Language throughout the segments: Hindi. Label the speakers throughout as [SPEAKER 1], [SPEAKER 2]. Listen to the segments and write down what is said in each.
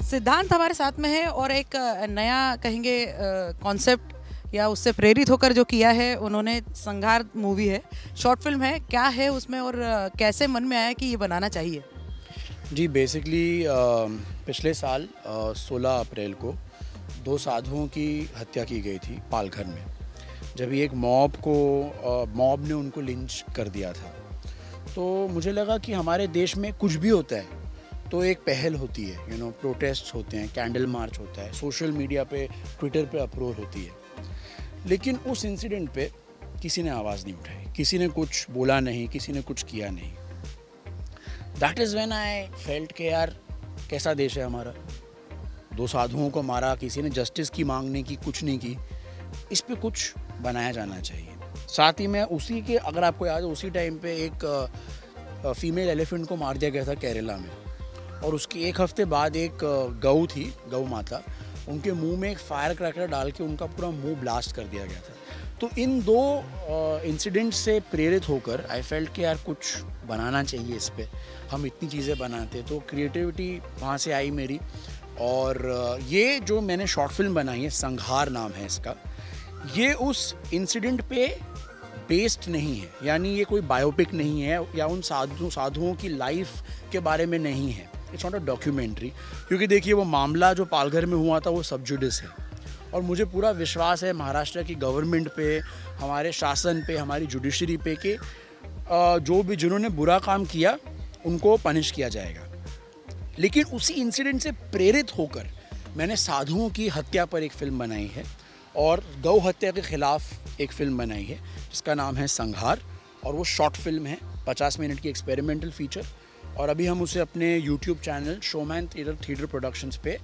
[SPEAKER 1] सिद्धांत हमारे साथ में है और एक नया कहेंगे कॉन्सेप्ट या उससे प्रेरित होकर जो किया है उन्होंने, संघार मूवी है, शॉर्ट फिल्म है, क्या है उसमें और कैसे मन में आया कि ये बनाना चाहिए?
[SPEAKER 2] जी बेसिकली पिछले साल 16 अप्रैल को 2 साधुओं की हत्या की गई थी पालघर में, जब एक मॉब ने उनको लिंच कर दिया था। तो मुझे लगा कि हमारे देश में कुछ भी होता है तो एक पहल होती है, प्रोटेस्ट होते हैं, कैंडल मार्च होता है, सोशल मीडिया पे, ट्विटर पे अप्रोच होती है। लेकिन उस इंसिडेंट पे किसी ने आवाज़ नहीं उठाई, किसी ने कुछ बोला नहीं, किसी ने कुछ किया नहीं। That is when I felt के यार कैसा देश है हमारा। 2 साधुओं को मारा, किसी ने जस्टिस की मांग नहीं की, कुछ नहीं की। इस पे कुछ बनाया जाना चाहिए। साथ ही में उसी के, अगर आपको याद है, उसी टाइम पे एक फीमेल एलिफेंट को मार दिया गया था केरला में, और उसके एक हफ्ते बाद एक गऊ थी, गऊ माता, उनके मुंह में एक फायर क्रैकर डाल के उनका पूरा मुंह ब्लास्ट कर दिया गया था। तो इन 2 इंसिडेंट से प्रेरित होकर आई फेल्ट कि यार कुछ बनाना चाहिए इस पे। हम इतनी चीज़ें बनाते, तो क्रिएटिविटी वहाँ से आई मेरी। और ये जो मैंने शॉर्ट फिल्म बनाई है, संघार नाम है इसका, ये उस इंसिडेंट पे बेस्ड नहीं है, यानी ये कोई बायोपिक नहीं है या उन साधुओं की लाइफ के बारे में नहीं है। इट्स नॉट अ डॉक्यूमेंट्री, क्योंकि देखिए वो मामला जो पालघर में हुआ था वो सब जुडिस है, और मुझे पूरा विश्वास है महाराष्ट्र की गवर्नमेंट पे, हमारे शासन पे, हमारी जुडिशरी पे कि जो भी जिन्होंने बुरा काम किया उनको पनिश किया जाएगा। लेकिन उसी इंसिडेंट से प्रेरित होकर मैंने साधुओं की हत्या पर एक फिल्म बनाई है और गौ हत्या के खिलाफ एक फिल्म बनाई है जिसका नाम है संघार, और वो शॉर्ट फिल्म है, 50 मिनट की एक्सपेरिमेंटल फीचर। और अभी हम उसे अपने YouTube channel showman theatre productions पे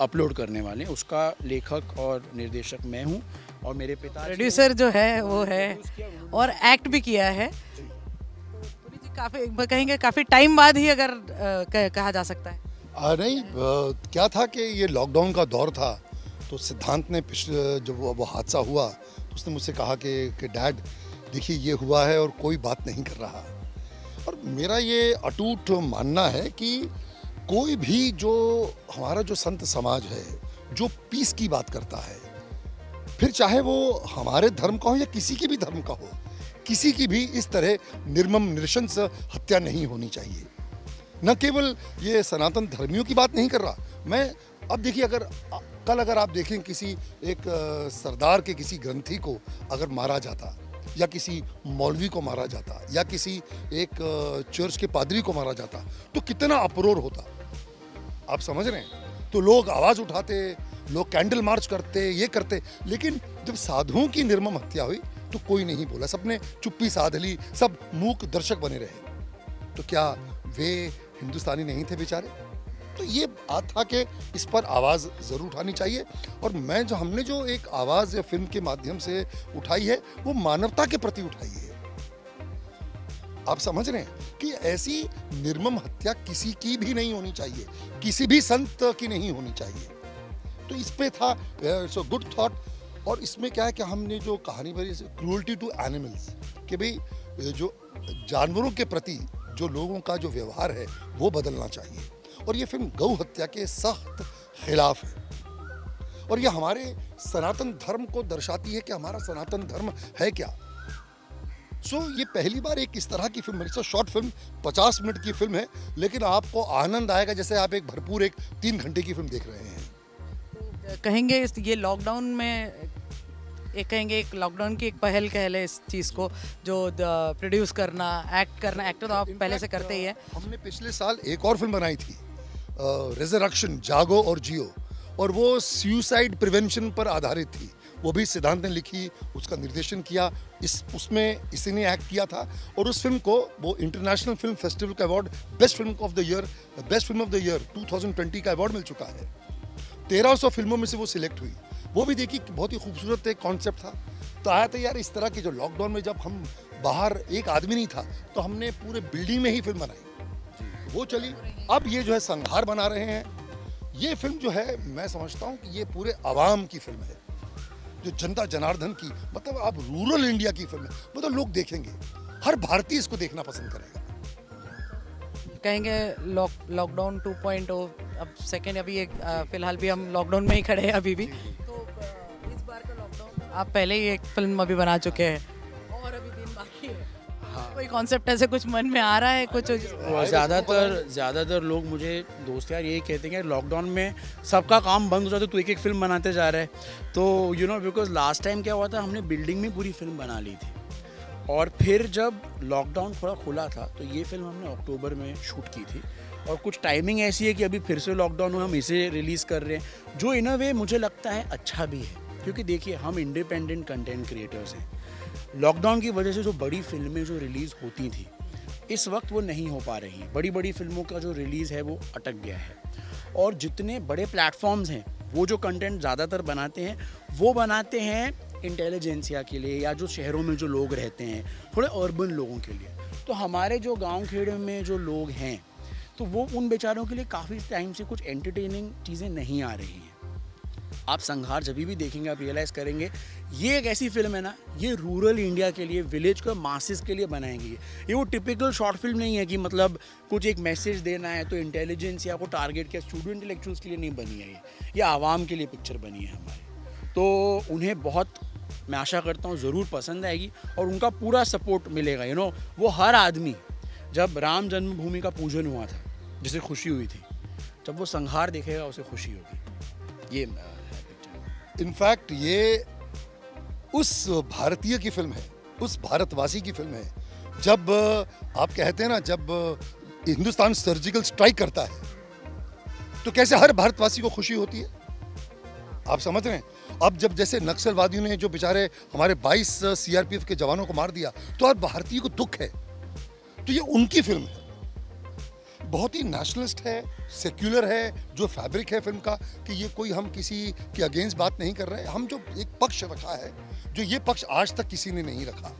[SPEAKER 2] अपलोड करने वाले हैं। उसका लेखक और निर्देशक मैं हूँ, और मेरे पिता
[SPEAKER 1] प्रोड्यूसर जो है वो है, और एक्ट भी किया है। काफ़ी कहेंगे काफ़ी टाइम बाद ही अगर कहा जा सकता है।
[SPEAKER 3] नहीं, क्या था कि ये लॉकडाउन का दौर था, तो सिद्धांत ने जब वो हादसा हुआ तो उसने मुझसे कहा कि डैड देखिए ये हुआ है और कोई बात नहीं कर रहा। और मेरा ये अटूट मानना है कि कोई भी जो हमारा जो संत समाज है जो पीस की बात करता है, फिर चाहे वो हमारे धर्म का हो या किसी के भी धर्म का हो, किसी की भी इस तरह निर्मम नृशंस हत्या नहीं होनी चाहिए। न केवल ये सनातन धर्मियों की बात नहीं कर रहा मैं। अब देखिए, अगर आप देखें किसी एक सरदार के किसी ग्रंथी को अगर मारा जाता, या किसी मौलवी को मारा जाता, या किसी एक चर्च के पादरी को मारा जाता, तो कितना अपरोर होता, आप समझ रहे हैं। तो लोग आवाज़ उठाते, लोग कैंडल मार्च करते, ये करते। लेकिन जब साधुओं की निर्मम हत्या हुई तो कोई नहीं बोला, सबने चुप्पी साध ली, सब मूक दर्शक बने रहे। तो क्या वे हिंदुस्तानी नहीं थे बेचारे? तो ये बात था कि इस पर आवाज़ ज़रूर उठानी चाहिए। और हमने जो एक आवाज़ या फिल्म के माध्यम से उठाई है, वो मानवता के प्रति उठाई है। आप समझ रहे हैं कि ऐसी निर्मम हत्या किसी की भी नहीं होनी चाहिए, किसी भी संत की नहीं होनी चाहिए। तो इस पे था, इट्स अ गुड थॉट। और इसमें क्या है कि हमने जो कहानी भरी, क्रूअल्टी टू एनिमल्स, कि भाई जो जानवरों के प्रति जो लोगों का जो व्यवहार है वो बदलना चाहिए। और ये फिल्म गौ हत्या के सख्त खिलाफ है, और ये हमारे सनातन धर्म को दर्शाती है कि हमारा सनातन धर्म है क्या। ये पहली बार एक इस तरह की फिल्म बनी। शॉर्ट फिल्म 50 मिनट की फिल्म है, लेकिन आपको आनंद आएगा जैसे आप एक भरपूर 3 घंटे की फिल्म देख रहे हैं।
[SPEAKER 1] कहेंगे ये लॉकडाउन में एक लॉकडाउन की एक पहल कह ले इस चीज़ को, जो प्रोड्यूस करना, एक्ट करना। एक्टर तो आप पहले से करते ही है।
[SPEAKER 3] हमने पिछले साल एक और फिल्म बनाई थी, रिजरेक्शन, जागो और जियो, और वो सुसाइड प्रिवेंशन पर आधारित थी। वो भी सिद्धांत ने लिखी, उसका निर्देशन किया, उसमें इसी ने एक्ट किया था। और उस फिल्म को वो इंटरनेशनल फिल्म फेस्टिवल का award best film of the year 2020 का अवार्ड मिल चुका है। 1300 फिल्मों में से वो सिलेक्ट हुई। वो भी देखी, बहुत ही खूबसूरत एक कॉन्सेप्ट था। तो आया था यार इस तरह की, जो लॉकडाउन में जब हम बाहर, एक आदमी नहीं था, तो हमने पूरे बिल्डिंग में ही फिल्म बनाई, वो चली। अब ये जो है संघार बना रहे हैं। ये फिल्म जो है, मैं समझता हूँ कि ये पूरे आवाम की फिल्म है, जो जनता जनार्दन की, मतलब आप रूरल इंडिया की फिल्म है। मतलब लोग देखेंगे, हर भारतीय इसको देखना पसंद करेगा।
[SPEAKER 1] कहेंगे लॉकडाउन 2.0 अब सेकेंड अभी एक फिलहाल भी हम लॉकडाउन में ही खड़े हैं अभी भी, तो इस बार का लॉकडाउन आप पहले ही एक फिल्म अभी बना चुके हैं और अभी दिन बाकी है। कोई कॉन्सेप्ट ऐसे कुछ मन में आ रहा है कुछ?
[SPEAKER 2] ज़्यादातर लोग मुझे दोस्त यार यही कहते हैं कि लॉकडाउन में सबका काम बंद हो जाता है, तो एक फिल्म बनाते जा रहा है। तो बिकॉज लास्ट टाइम क्या हुआ था, हमने बिल्डिंग में पूरी फिल्म बना ली थी और फिर जब लॉकडाउन थोड़ा खुला था तो ये फिल्म हमने अक्टूबर में शूट की थी और कुछ टाइमिंग ऐसी है कि अभी फिर से लॉकडाउन हुआ, हम इसे रिलीज़ कर रहे हैं, जो इन अ वे मुझे लगता है अच्छा भी है, क्योंकि देखिए हम इंडिपेंडेंट कंटेंट क्रिएटर्स हैं। लॉकडाउन की वजह से जो बड़ी फिल्में जो रिलीज़ होती थी इस वक्त वो नहीं हो पा रही, बड़ी बड़ी फिल्मों का जो रिलीज़ है वो अटक गया है। और जितने बड़े प्लेटफॉर्म्स हैं वो जो कंटेंट ज़्यादातर बनाते हैं वो बनाते हैं इंटेलिजेंसिया के लिए या जो शहरों में जो लोग रहते हैं, थोड़े अर्बन लोगों के लिए। तो हमारे जो गांव खेड़े में जो लोग हैं तो वो उन बेचारों के लिए काफ़ी टाइम से कुछ एंटरटेनिंग चीज़ें नहीं आ रही हैं। आप संघार जब भी देखेंगे आप रियलाइज़ करेंगे ये एक ऐसी फिल्म है ना, ये रूरल इंडिया के लिए, विलेज के मासेस के लिए बनाएंगी। ये वो टिपिकल शॉर्ट फिल्म नहीं है कि मतलब कुछ एक मैसेज देना है तो इंटेलिजेंस या को टारगेट किया, स्टूडेंट इंटेलेक्चुअल्स के लिए नहीं बनी है ये आवाम के लिए पिक्चर बनी है हमारी। तो उन्हें बहुत, मैं आशा करता हूँ ज़रूर पसंद आएगी और उनका पूरा सपोर्ट मिलेगा। वो हर आदमी, जब राम जन्मभूमि का पूजन हुआ था जिसे खुशी हुई थी, जब वो संहार देखेगा उसे खुशी होगी। ये
[SPEAKER 3] इनफैक्ट ये उस भारतीय की फिल्म है, उस भारतवासी की फिल्म है। जब आप कहते हैं ना, जब हिंदुस्तान सर्जिकल स्ट्राइक करता है तो कैसे हर भारतवासी को खुशी होती है, आप समझ रहे हैं। अब जब जैसे नक्सलवादियों ने जो बेचारे हमारे 22 सीआरपीएफ के जवानों को मार दिया तो हर भारतीय को दुख है। तो ये उनकी फिल्म है, बहुत ही नेशनलिस्ट है, सेक्युलर है, जो फैब्रिक है फिल्म का कि ये कोई हम किसी के अगेंस्ट बात नहीं कर रहे। हम जो एक पक्ष रखा है, जो ये पक्ष आज तक किसी ने नहीं रखा।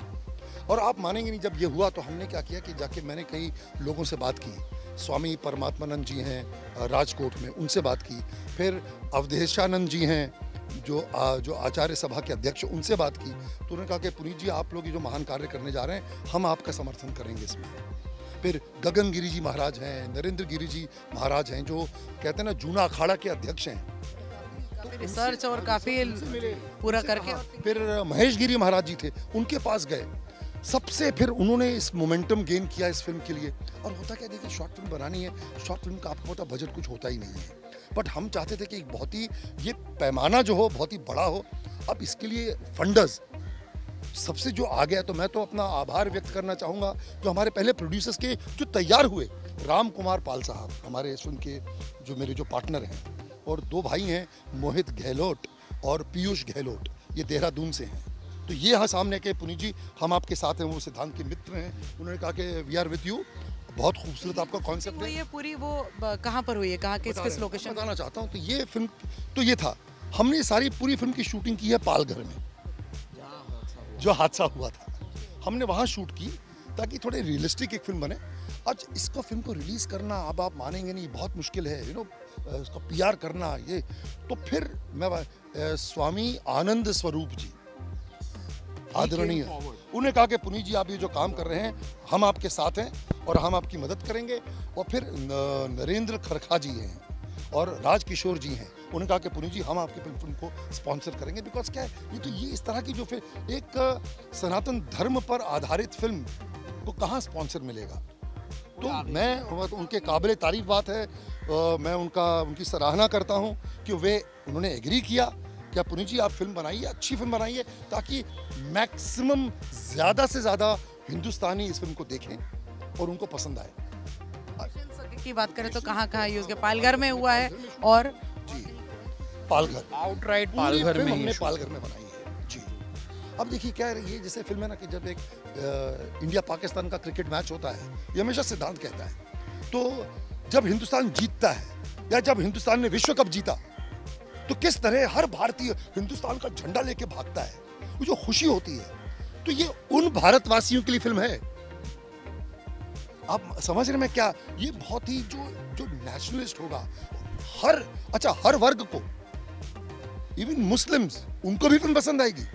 [SPEAKER 3] और आप मानेंगे नहीं, जब ये हुआ तो हमने क्या किया कि जाके मैंने कई लोगों से बात की। स्वामी परमात्मानंद जी हैं राजकोट में, उनसे बात की। फिर अवधेशानंद जी हैं जो आचार्य सभा के अध्यक्ष, उनसे बात की। तो उन्होंने कहा कि पुनीत जी, आप लोग ये जो महान कार्य करने जा रहे हैं हम आपका समर्थन करेंगे इसमें। फिर गगन गिरी जी महाराज हैं, नरेंद्र गिरी जी महाराज हैं, जो कहते हैं ना जूना अखाड़ा के अध्यक्ष हैं,
[SPEAKER 1] तो रिसर्च और काफी पूरा करके।
[SPEAKER 3] फिर महेश गिरी महाराज जी थे, उनके पास गए सबसे। फिर उन्होंने इस मोमेंटम गेन किया इस फिल्म के लिए। और होता क्या, देखिए शॉर्ट फिल्म बनानी है, शॉर्ट फिल्म का आपको पता बजट कुछ होता ही नहीं है, बट हम चाहते थे कि एक बहुत ही ये पैमाना जो हो बहुत ही बड़ा हो। अब इसके लिए फंडर्स सबसे जो आ गया, तो मैं तो अपना आभार व्यक्त करना चाहूँगा जो हमारे पहले प्रोड्यूसर्स के जो तैयार हुए, राम कुमार पाल साहब हमारे इस फिल्म के जो मेरे जो पार्टनर हैं, और 2 भाई हैं मोहित गहलोत और पीयूष गहलोत, ये देहरादून से हैं। तो ये यहाँ सामने के पुनीत जी हम आपके साथ हैं, वो सिद्धांत के मित्र हैं। उन्होंने कहा कि वी आर विथ यू, बहुत खूबसूरत आपका कॉन्सेप्ट है।
[SPEAKER 1] ये पूरी वो कहाँ पर हुई है, कहाँ किस लोकेशन
[SPEAKER 3] बताना चाहता हूँ। तो ये फिल्म तो ये था, हमने सारी पूरी फिल्म की शूटिंग की है पालघर में, जो हादसा हुआ था हमने वहाँ शूट की ताकि थोड़े रियलिस्टिक एक फिल्म बने। आज इसको फिल्म को रिलीज़ करना, अब आप मानेंगे नहीं, बहुत मुश्किल है, इसको पीआर करना ये। तो फिर मैं स्वामी आनंद स्वरूप जी आदरणीय, उन्होंने कहा कि पुनीत जी आप ये जो काम कर रहे हैं हम आपके साथ हैं और हम आपकी मदद करेंगे। और फिर नरेंद्र खरखा जी हैं और राज किशोर जी हैं, उन्होंने कहा कि पुनीत जी हम आपकी फिल्म को स्पॉन्सर करेंगे। बिकॉज क्या है, ये इस तरह की जो फिर एक सनातन धर्म पर आधारित फिल्म को कहाँ स्पॉन्सर मिलेगा। तो मैं उनके काबिल तारीफ बात है, मैं उनकी सराहना करता हूँ कि उन्होंने एग्री किया कि आप पुनीत जी आप फिल्म बनाइए, अच्छी फिल्म बनाइए, ताकि मैक्सिमम ज़्यादा से ज़्यादा हिंदुस्तानी इस फिल्म को देखें और उनको पसंद आए।
[SPEAKER 1] की बात करें तो कहाँ यूज़ किया, पालघर में हुआ है और
[SPEAKER 3] जी पालघर,
[SPEAKER 2] आउटराइट पालघर में
[SPEAKER 3] हमने पालघर में बनाई है जी। अब देखिए क्या है, ये जैसे फिल्म है ना कि जब एक इंडिया पाकिस्तान का क्रिकेट मैच होता है, ये हमेशा सिद्धांत कहता है, तो जब हिंदुस्तान जीतता है या जब हिंदुस्तान ने विश्व कप जीता तो किस तरह हर भारतीय हिंदुस्तान का झंडा लेके भागता है, वो जो खुशी होती है। तो ये उन भारतवासियों के लिए फिल्म है। आप समझ रहे हैं क्या, ये बहुत ही जो नेशनलिस्ट होगा, हर वर्ग को, इवन मुस्लिम्स, उनको भी फिल्म पसंद आएगी।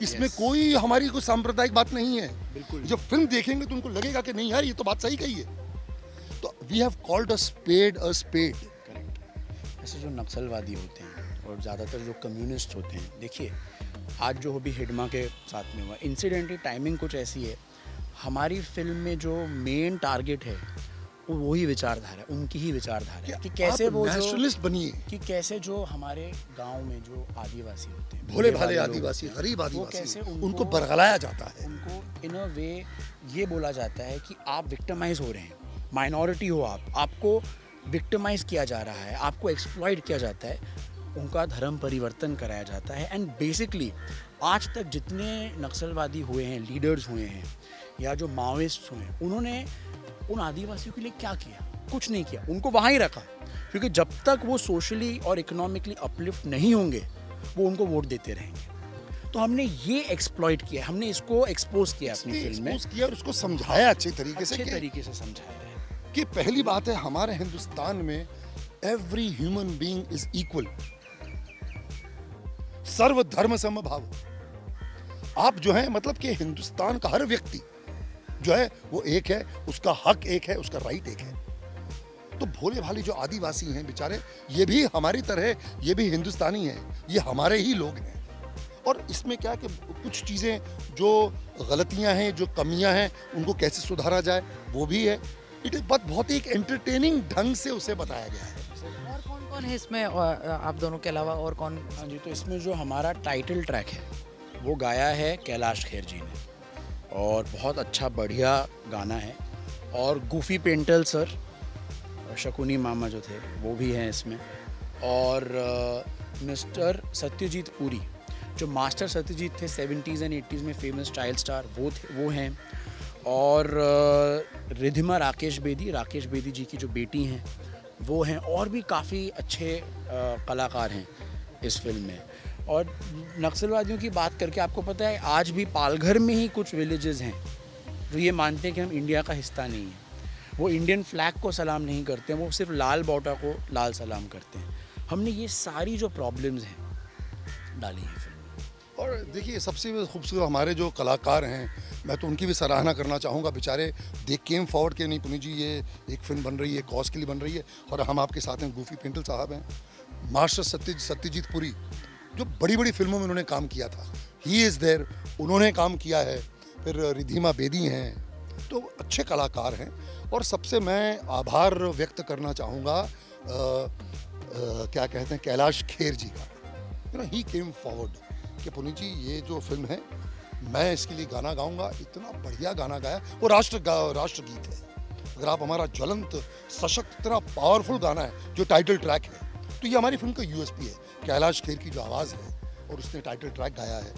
[SPEAKER 3] इसमें कोई हमारी कोई सांप्रदायिक बात नहीं है।
[SPEAKER 2] बिल्कुल,
[SPEAKER 3] जब फिल्म देखेंगे तो उनको लगेगा कि नहीं यार ये तो बात सही कही है। तो we have called a spade a spade.
[SPEAKER 2] Correct. ऐसे जो नक्सलवादी होते हैं और ज़्यादातर जो कम्युनिस्ट होते हैं, देखिए आज जो भी हिडमा के साथ में हुआ इंसिडेंटली टाइमिंग कुछ ऐसी है, हमारी फिल्म में जो मेन टारगेट है वो वही विचारधारा है, उनकी ही विचारधारा है कि कैसे वो
[SPEAKER 3] नेशनलिस्ट बनिए,
[SPEAKER 2] कि कैसे जो हमारे गांव में जो आदिवासी होते हैं,
[SPEAKER 3] भोले भाले आदिवासी, गरीब आदिवासी,
[SPEAKER 2] कैसे
[SPEAKER 3] उनको बरगलाया जाता है,
[SPEAKER 2] उनको इन अ वे ये बोला जाता है कि आप विक्टिमाइज हो रहे हैं, माइनॉरिटी हो आपको विक्टिमाइज किया जा रहा है, आपको एक्सप्लॉइट किया जाता है, उनका धर्म परिवर्तन कराया जाता है। एंड बेसिकली आज तक जितने नक्सलवादी हुए हैं, लीडर्स हुए हैं या जो माओइस्ट हुए हैं, उन्होंने उन आदिवासियों के लिए क्या किया? कुछ नहीं किया, उनको वहाँ ही रखा, क्योंकि जब तक वो सोशली और इकोनॉमिकली अपलिफ्ट नहीं होंगे वो उनको वोट देते रहेंगे। तो हमने ये एक्सप्लॉइट किया, हमने इसको एक्सपोज किया अपनी फिल्म में,
[SPEAKER 3] किया और उसको समझाया अच्छे तरीके से
[SPEAKER 2] समझाया है
[SPEAKER 3] कि पहली बात है हमारे हिंदुस्तान में every human being is equal, सर्व धर्म समभाव। आप जो है मतलब कि हिंदुस्तान का हर व्यक्ति जो है वो एक है, उसका हक एक है, उसका राइट एक है। तो भोले भाले जो आदिवासी हैं बेचारे, ये भी हमारी तरह, ये भी हिंदुस्तानी हैं, ये हमारे ही लोग हैं। और इसमें क्या कि कुछ चीज़ें जो गलतियां हैं, जो कमियां हैं, उनको कैसे सुधारा जाए वो भी है। इट इज बहुत ही एक एंटरटेनिंग ढंग से उसे बताया गया है।
[SPEAKER 1] और कौन कौन है इसमें आप दोनों के अलावा और कौन?
[SPEAKER 2] हाँ जी, तो इसमें जो हमारा टाइटल ट्रैक है वो गाया है कैलाश खेर जी ने, और बहुत अच्छा बढ़िया गाना है। और गूफी पेंटल सर, शकुनी मामा जो थे वो भी हैं इसमें, और मिस्टर सत्यजीत पुरी जो मास्टर सत्यजीत थे 70s एंड 80s में फेमस चाइल्ड स्टार, वो हैं। और रिधिमा राकेश बेदी जी की जो बेटी हैं वो हैं, और भी काफ़ी अच्छे कलाकार हैं इस फिल्म में। और नक्सलवादियों की बात करके आपको पता है आज भी पालघर में ही कुछ विलेजेस हैं जो ये मानते हैं कि हम इंडिया का हिस्सा नहीं है, वो इंडियन फ्लैग को सलाम नहीं करते हैं, वो सिर्फ लाल बॉटा को लाल सलाम करते हैं। हमने ये सारी जो प्रॉब्लम्स हैं डाली हैं फिल्म में।
[SPEAKER 3] और देखिए सबसे खूबसूरत हमारे जो कलाकार हैं, मैं तो उनकी भी सराहना करना चाहूँगा। बेचारे दे केम फॉरवर्ड के नहीं पुनी जी ये एक फिल्म बन रही है, कॉज के लिए बन रही है, और हम आपके साथ हैं। गूफी पेंटल साहब हैं, मास्टर सत्यजीत पुरी जो बड़ी बड़ी फिल्मों में उन्होंने काम किया था, ही इज़ देयर, उन्होंने काम किया है। फिर रिधिमा बेदी हैं, तो अच्छे कलाकार हैं। और सबसे मैं आभार व्यक्त करना चाहूँगा क्या कहते हैं कैलाश खेर जी का। ही केम फॉरवर्ड कि पुनीत जी ये जो फिल्म है मैं इसके लिए गाना गाऊंगा, इतना बढ़िया गाना गाया। वो राष्ट्रगीत है। अगर आप हमारा ज्वलंत सशक्त इतना पावरफुल गाना है जो टाइटल ट्रैक है, तो ये हमारी फिल्म का यूएसपी है। कैलाश खेर की जो आवाज़ है और उसने टाइटल ट्रैक गाया है,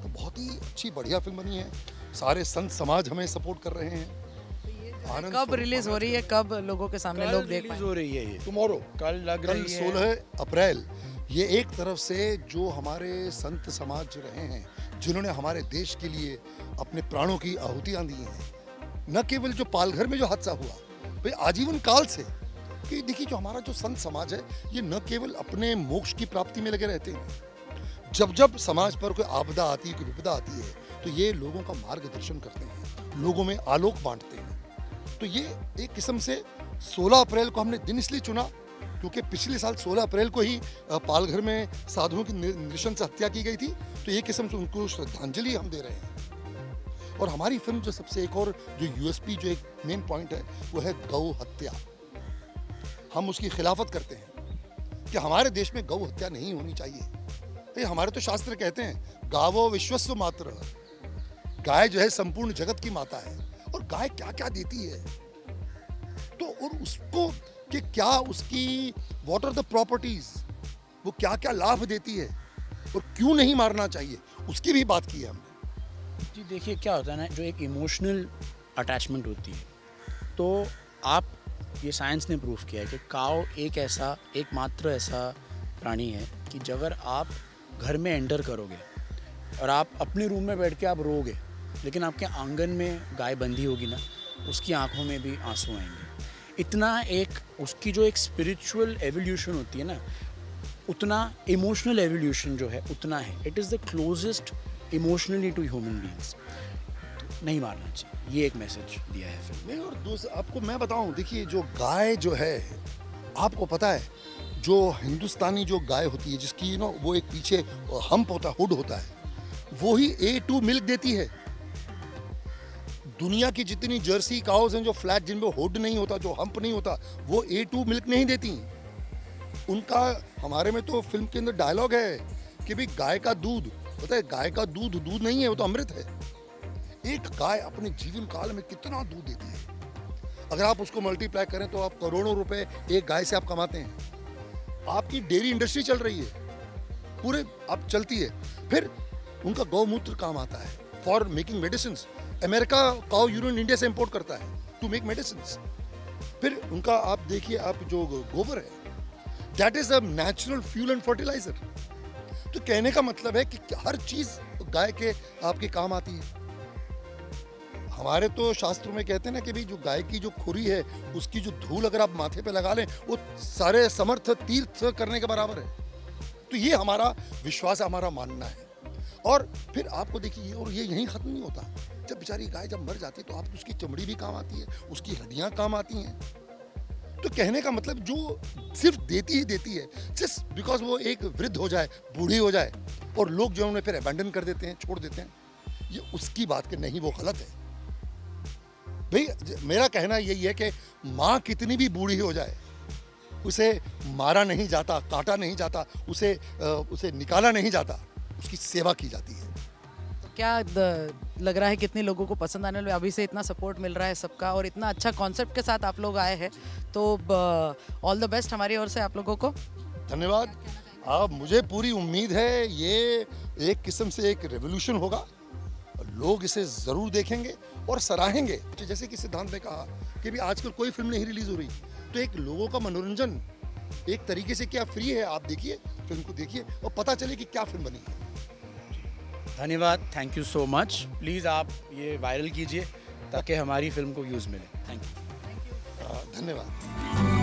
[SPEAKER 3] तो बहुत ही अच्छी बढ़िया फिल्म बनी है। सारे संत समाज हमें सपोर्ट कर रहे हैं।
[SPEAKER 1] कब रिलीज हो रही है, कब लोगों के सामने लोग देख पाएंगे?
[SPEAKER 2] हो रही है ये
[SPEAKER 3] टुमारो,
[SPEAKER 2] कल लग रही है
[SPEAKER 3] 16 अप्रैल। ये एक तरफ से जो हमारे संत समाज रहे हैं, जिन्होंने हमारे देश के लिए अपने प्राणों की आहुतियाँ दी हैं, न केवल जो पालघर में जो हादसा हुआ, भाई आजीवन काल से कि देखिए जो हमारा जो संत समाज है ये न केवल अपने मोक्ष की प्राप्ति में लगे रहते हैं, जब जब समाज पर कोई आपदा आती है, कोई विपदा आती है, तो ये लोगों का मार्गदर्शन करते हैं, लोगों में आलोक बांटते हैं। तो ये एक किस्म से 16 अप्रैल को हमने दिन इसलिए चुना क्योंकि पिछले साल 16 अप्रैल को ही पालघर में साधुओं की नृशंस हत्या की गई थी। तो ये किस्म से उनको श्रद्धांजलि हम दे रहे हैं। और हमारी फिल्म जो सबसे एक और जो यूएसपी जो एक मेन पॉइंट है वो है गौ हत्या। हम उसकी खिलाफत करते हैं कि हमारे देश में गौ हत्या नहीं होनी चाहिए। तो हमारे तो शास्त्र कहते हैं गावो विश्वस्व मात्र, गाय जो है संपूर्ण जगत की माता है। और गाय क्या क्या देती है, तो और उसको कि क्या उसकी व्हाट आर द प्रॉपर्टीज, वो क्या क्या लाभ देती है और क्यों नहीं मारना चाहिए, उसकी भी बात की है हमने।
[SPEAKER 2] जी देखिए क्या होता है ना, जो एक इमोशनल अटैचमेंट होती है, तो आप ये साइंस ने प्रूव किया है कि काऊ एकमात्र ऐसा प्राणी है कि अगर आप घर में एंटर करोगे और आप अपने रूम में बैठ के आप रोगे, लेकिन आपके आंगन में गाय बंधी होगी ना, उसकी आंखों में भी आंसू आएंगे। इतना एक उसकी जो एक स्पिरिचुअल एवोल्यूशन होती है ना, उतना इमोशनल एवोल्यूशन जो है उतना है। It is the closest emotionally to human beings. नहीं मारना चाहिए, ये एक मैसेज दिया है फिल्म।
[SPEAKER 3] नहीं, और दूसरा आपको मैं बताऊं, देखिए जो गाय जो है, आपको पता है जो हिंदुस्तानी जो गाय होती है जिसकी वो एक पीछे हम्प होता है, हुड होता है, वो ही A2 मिल्क देती है। दुनिया की जितनी जर्सी काउस हैं जो फ्लैट, जिनमें हुड नहीं होता, जो हम्प नहीं होता, वो A2 मिल्क नहीं देती। उनका हमारे में तो फिल्म के अंदर डायलॉग है कि भाई गाय का दूध, पता है गाय का दूध दूध नहीं है, वो तो अमृत है। एक गाय अपने जीवन काल में कितना दूध देती है, अगर आप उसको मल्टीप्लाई करें तो आप करोड़ों रुपए एक गाय से आप कमाते हैं। आपकी डेयरी इंडस्ट्री चल रही है, पूरे आप चलती है। फिर उनका गौमूत्र काम आता है for making medicine. America cow urine India से इंपोर्ट करता है टू मेक मेडिसिन। फिर उनका आप देखिए, आप जो गोबर है, that is a natural fuel and fertiliser. तो कहने का मतलब है कि हर चीज गाय के आपके काम आती है। हमारे तो शास्त्रों में कहते हैं ना कि भाई जो गाय की जो खुरी है, उसकी जो धूल अगर आप माथे पे लगा लें, वो सारे समर्थ तीर्थ करने के बराबर है। तो ये हमारा विश्वास है, हमारा मानना है। और फिर आपको देखिए, और ये यहीं खत्म नहीं होता। जब बेचारी गाय जब मर जाती है तो आप उसकी चमड़ी भी काम आती है, उसकी हड्डियां काम आती हैं। तो कहने का मतलब जो सिर्फ देती ही देती है, जस्ट बिकॉज वो एक वृद्ध हो जाए, बूढ़ी हो जाए, और लोग जो उन्हें फिर अबैंडन कर देते हैं, छोड़ देते हैं, ये उसकी बात के नहीं, वो गलत है। भाई मेरा कहना यही है कि माँ कितनी भी बूढ़ी हो जाए, उसे मारा नहीं जाता, काटा नहीं जाता, उसे निकाला नहीं जाता, उसकी सेवा की जाती है।
[SPEAKER 1] क्या लग रहा है कितने लोगों को पसंद आने वाले, अभी से इतना सपोर्ट मिल रहा है सबका, और इतना अच्छा कॉन्सेप्ट के साथ आप लोग आए हैं, तो ऑल द बेस्ट हमारी ओर से आप लोगों को।
[SPEAKER 3] धन्यवाद। अब मुझे पूरी उम्मीद है ये एक किस्म से एक रेवोल्यूशन होगा, लोग इसे ज़रूर देखेंगे और सराहेंगे। जैसे कि सिद्धांत ने कहा कि भी आजकल कोई फिल्म नहीं रिलीज़ हो रही, तो एक लोगों का मनोरंजन एक तरीके से क्या फ्री है, आप देखिए, फिल्म को देखिए और पता चले कि क्या फिल्म बनी है।
[SPEAKER 2] धन्यवाद, thank you so much. Please आप ये वायरल कीजिए ताकि हमारी फिल्म को व्यूज़ मिले। Thank you.
[SPEAKER 3] धन्यवाद।